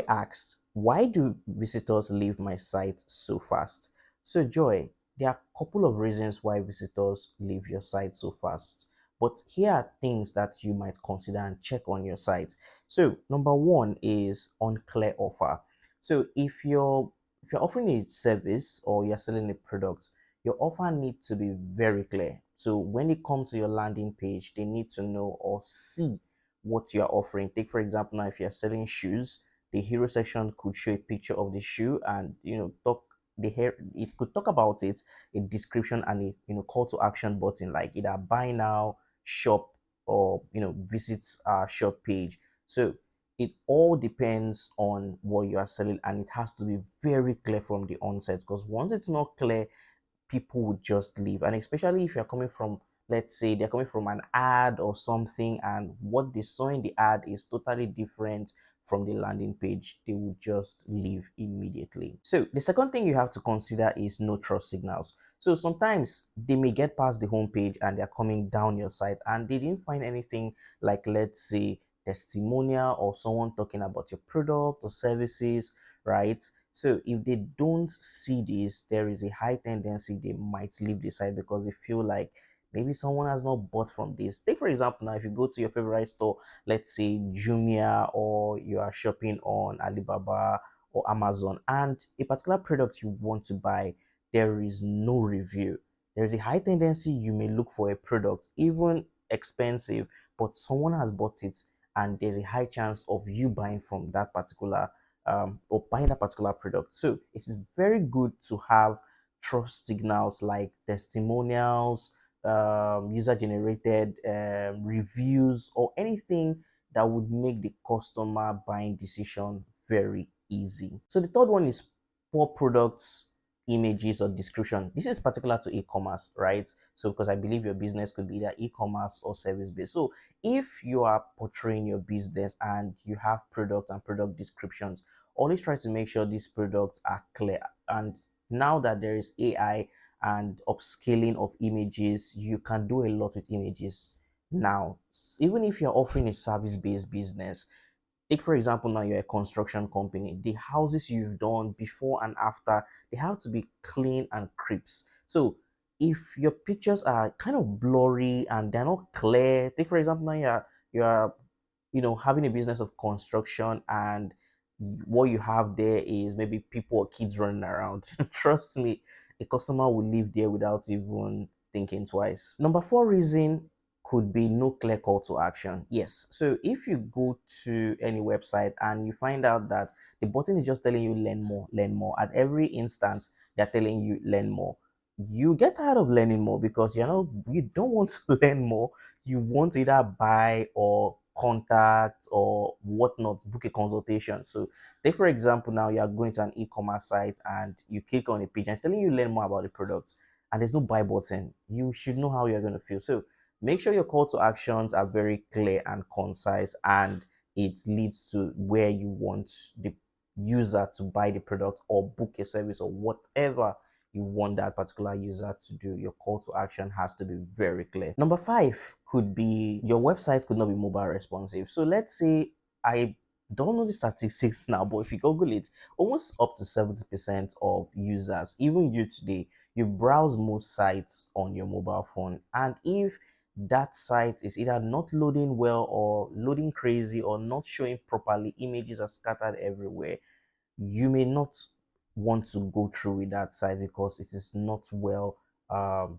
I asked, why do visitors leave my site so fast? So, Joy, there are a couple of reasons why visitors leave your site so fast. But here are things that you might consider and check on your site. So, number one is unclear offer. So, if you're offering a service or you're selling a product, your offer needs to be very clear. So, when it comes to your landing page, they need to know or see what you are offering. Take for example, now if you're selling shoes, the hero section could show a picture of the shoe and talk the hair it could talk about it, a description and a call to action button like either buy now, shop, or visit our shop page. So it all depends on what you are selling, and it has to be very clear from the onset, because once it's not clear, people would just leave. And especially if you're coming from, let's say they're coming from an ad or something, and what they saw in the ad is totally different from the landing page, they will just leave immediately. So the second thing you have to consider is no trust signals. So sometimes they may get past the homepage and they're coming down your site and they didn't find anything like, let's say, testimonial or someone talking about your product or services, right? So if they don't see this, there is a high tendency they might leave the site because they feel like maybe someone has not bought from this. Take for example, now if you go to your favorite store, let's say Jumia, or you are shopping on Alibaba or Amazon, and a particular product you want to buy, there is no review. There is a high tendency you may look for a product, even expensive, but someone has bought it, and there's a high chance of you buying from that particular or buying that particular product. So it is very good to have trust signals like testimonials, user generated reviews, or anything that would make the customer buying decision very easy. So the third one is poor products, images, or description. This is particular to e-commerce, right? So because I believe your business could be either e-commerce or service based. So if you are portraying your business and you have product and product descriptions, always try to make sure these products are clear. And now that there is AI and upscaling of images, you can do a lot with images now. Even if you're offering a service-based business, take for example, now you're a construction company, the houses you've done before and after, they have to be clean and crisp. So if your pictures are kind of blurry and they're not clear, take for example, now you're having a business of construction, and what you have there is maybe people or kids running around. Trust me, a customer will leave there without even thinking twice. Number four reason could be no clear call to action. Yes, so if you go to any website and you find out that the button is just telling you learn more, at every instance they're telling you learn more, you get tired of learning more because you don't want to learn more. You want to either buy or contact or whatnot, book a consultation. So take for example, now you are going to an e-commerce site and you click on a page and it's telling you learn more about the product, and there's no buy button. You should know how you're going to feel. So make sure your call to actions are very clear and concise, and it leads to where you want the user to buy the product or book a service or whatever you want that particular user to do. Your call to action has to be very clear. Number five could be your website could not be mobile responsive. So let's say, I don't know the statistics now, but if you Google it, almost up to 70% of users, even you today, you browse most sites on your mobile phone. And if that site is either not loading well or loading crazy or not showing properly, images are scattered everywhere, you may not want to go through with that site because it is not well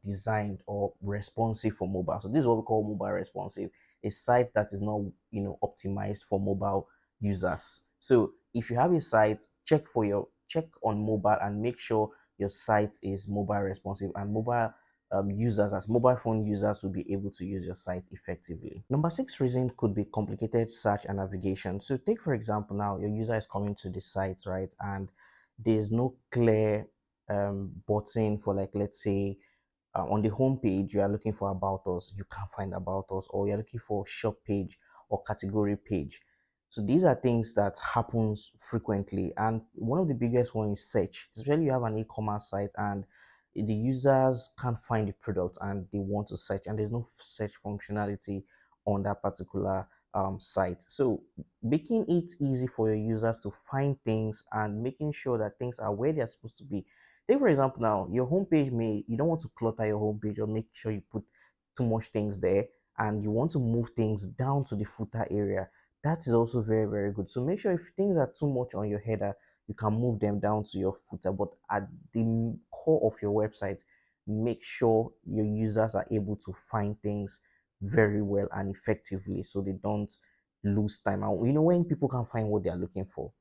designed or responsive for mobile. So this is what we call mobile responsive, a site that is not optimized for mobile users. So if you have a site, check on mobile and make sure your site is mobile responsive, and mobile users, as mobile phone users, will be able to use your site effectively. Number six reason could be complicated search and navigation. So take for example, now your user is coming to the site, right, and there's no clear button for, like, let's say, on the home page you are looking for about us, you can't find about us, or you're looking for shop page or category page. So these are things that happens frequently, and one of the biggest one is search. Especially you have an e-commerce site and the users can't find the product and they want to search, and there's no search functionality on that particular site. So making it easy for your users to find things and making sure that things are where they're supposed to be. Take for example now, your homepage may you don't want to clutter your homepage or make sure you put too much things there, and you want to move things down to the footer area. That is also very, very good. So make sure if things are too much on your header, you can move them down to your footer. But at the core of your website, make sure your users are able to find things very well and effectively so they don't lose time. And when people can't find what they are looking for,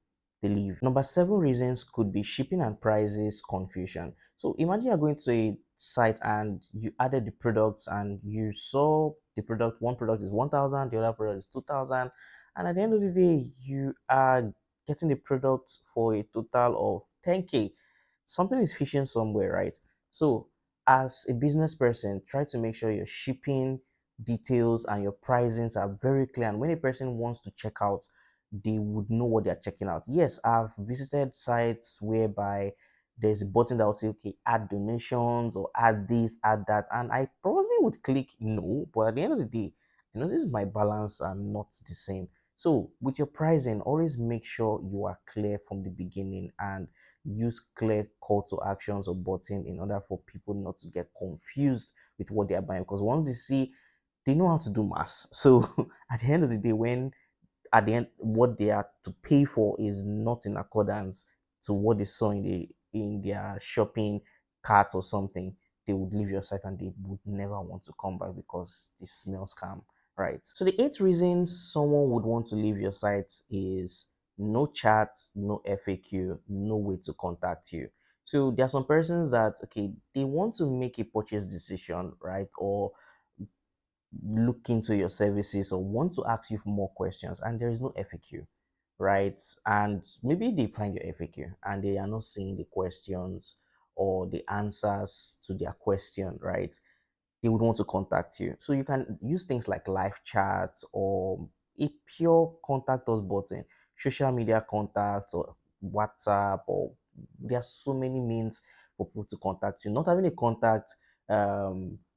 they leave. Number seven reasons could be shipping and prices confusion. So imagine you're going to a site and you added the products and you saw the product, one product is 1,000, the other product is 2,000. And at the end of the day, you are getting the product for a total of 10K. Something is fishing somewhere, right? So as a business person, try to make sure your shipping details and your pricings are very clear. And when a person wants to check out, they would know what they're checking out. Yes, I've visited sites whereby there's a button that will say, okay, add donations or add this, add that. And I probably would click no, but at the end of the day, I notice my balance are not the same. So with your pricing, always make sure you are clear from the beginning and use clear call to actions or button in order for people not to get confused with what they are buying. Because once they see, they know how to do math. So at the end of the day, when at the end what they are to pay for is not in accordance to what they saw in their shopping cart or something, they would leave your site and they would never want to come back because they smell scam, right? So the eight reasons someone would want to leave your site is no chat, no FAQ, no way to contact you. So there are some persons that okay, they want to make a purchase decision, right? Or look into your services or want to ask you for more questions and there is no FAQ, right? And maybe they find your FAQ and they are not seeing the questions or the answers to their question, right? They would want to contact you. So you can use things like live chat or a pure contact us button, social media contacts or WhatsApp, or there are so many means for people to contact you. Not having a contact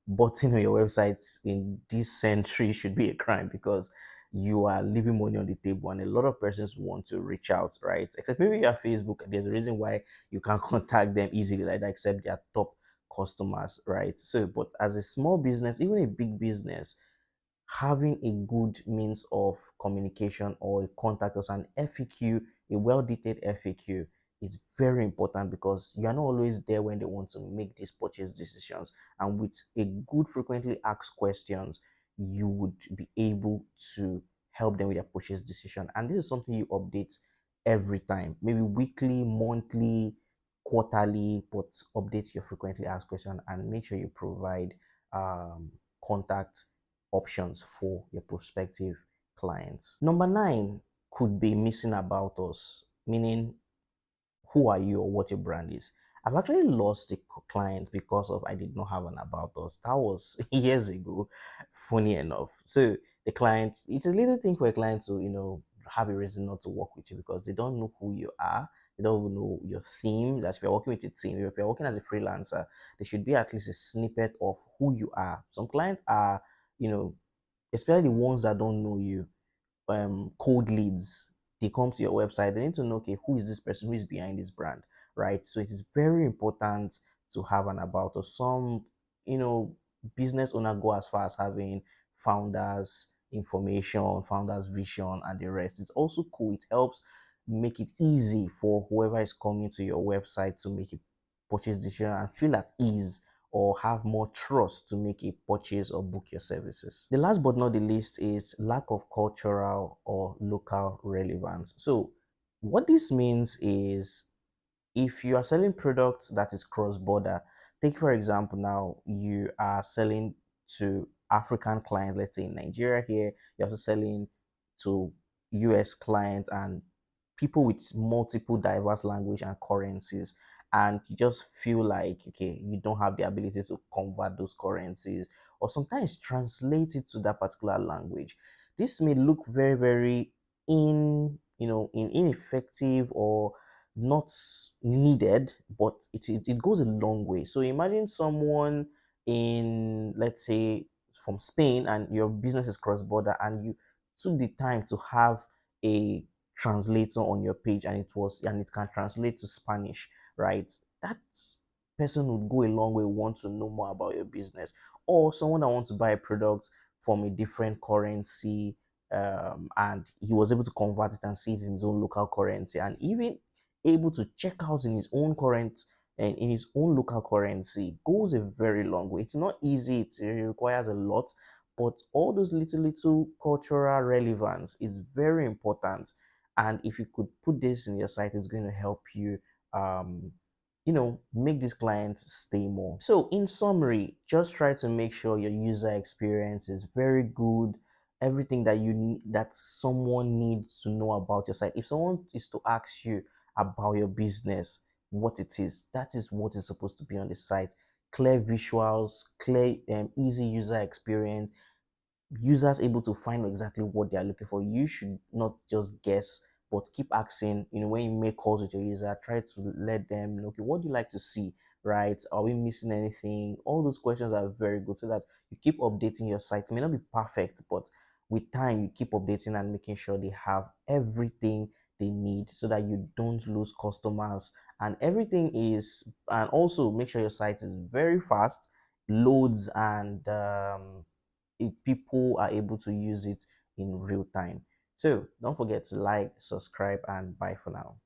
button on your website in this century should be a crime because you are leaving money on the table and a lot of persons want to reach out, right? Except maybe you have Facebook, there's a reason why you can't contact them easily like that, except their top customers, right? So, but as a small business, even a big business, having a good means of communication or a contact us an FAQ, a well-detailed FAQ is very important because you are not always there when they want to make these purchase decisions. And with a good frequently asked questions, you would be able to help them with their purchase decision. And this is something you update every time, maybe weekly, monthly, quarterly, but update your frequently asked question and make sure you provide contact options for your prospective clients. Number nine could be missing about us, meaning who are you or what your brand is. I've actually lost a client because of I did not have an about us. That was years ago, funny enough. So the client, it's a little thing for a client to, have a reason not to work with you because they don't know who you are. They don't even know your theme. That if you're working with a team, if you're working as a freelancer, there should be at least a snippet of who you are. Some clients are, you know, especially the ones that don't know you, cold leads. They come to your website, they need to know, okay, who is this person, who is behind this brand, right? So it is very important to have an about, or some, you know business owner go as far as having founders information, founders vision, and the rest. It's also cool. It helps make it easy for whoever is coming to your website to make a purchase decision and feel at ease or have more trust to make a purchase or book your services. The last but not the least is lack of cultural or local relevance. So, what this means is if you are selling products that is cross border, take for example, now you are selling to African clients, let's say in Nigeria here, you're also selling to US clients and people with multiple diverse language and currencies, and you just feel like okay, you don't have the ability to convert those currencies or sometimes translate it to that particular language. This may look very, very ineffective or not needed, but it goes a long way. So imagine someone in, let's say, from Spain, and your business is cross border, and you took the time to have a translator on your page, and it can translate to Spanish, right? That person would go a long way, want to know more about your business. Or someone that wants to buy a product from a different currency, and he was able to convert it and see it in his own local currency, and even able to check out in his own current and in his own local currency, goes a very long way. It's not easy, it requires a lot, but all those little cultural relevance is very important. And if you could put this in your site, it's going to help you, um, make these clients stay more. So in summary, just try to make sure your user experience is very good. Everything that that someone needs to know about your site. If someone is to ask you about your business, what it is, that is what is supposed to be on the site. Clear visuals, clear, easy user experience, users able to find exactly what they are looking for. You should not just guess, but keep asking. When you make calls with your user, try to let them know, okay, what do you like to see, right? Are we missing anything? All those questions are very good, so that you keep updating your site. It may not be perfect, but with time, you keep updating and making sure they have everything they need, so that you don't lose customers, and everything is. And also make sure your site is very fast, loads, and if people are able to use it in real time. So don't forget to like, subscribe, and bye for now.